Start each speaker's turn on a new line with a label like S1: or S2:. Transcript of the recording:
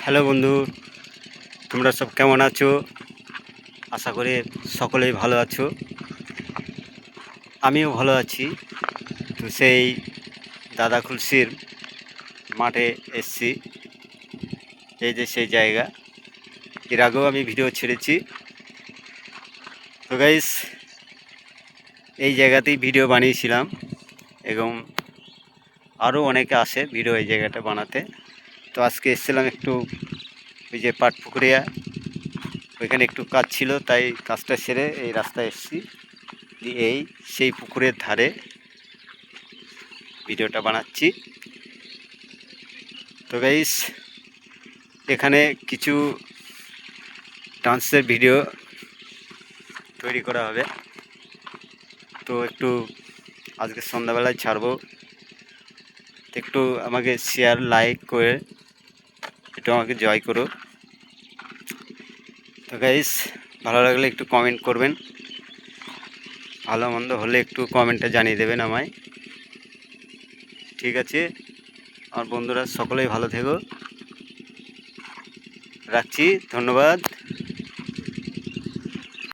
S1: Hello বন্ধু, তোমরা সব কেমন আছো? আশা করি সকলেই ভালো আছো। আমিও ভালো আছি। তো সেই দাদা খুলসির মাঠে এসছি। এই যে সেই জায়গা, এর আগেও আমি ভিডিও ছেড়েছি। তো গাইস, এই জায়গাতেই ভিডিও বানিয়েছিলাম এবং আরও অনেকে আসে ভিডিও এই জায়গাটা বানাতে। তো আজকে এসেছিলাম একটু ওই যে পাটপুকুরিয়া, ওইখানে একটু কাজ ছিল, তাই কাজটা সেরে এই রাস্তায় এসেছি। এই সেই পুকুরের ধারে ভিডিওটা বানাচ্ছি। তো গাইস, এখানে কিছু ডান্সের ভিডিও তৈরি করা হবে। তো একটু আজকে সন্ধ্যাবেলায় ছাড়বো। একটু আমাকে শেয়ার লাইক করে একটু আমাকে জয় করো। তো গাইস, ভালো লাগলে একটু কমেন্ট করবেন, ভালো মন্দ হলে একটু কমেন্টে জানিয়ে দেবেন আমায়। ঠিক আছে, আমার বন্ধুরা সকলেই ভালো থেকো। রাখছি, ধন্যবাদ।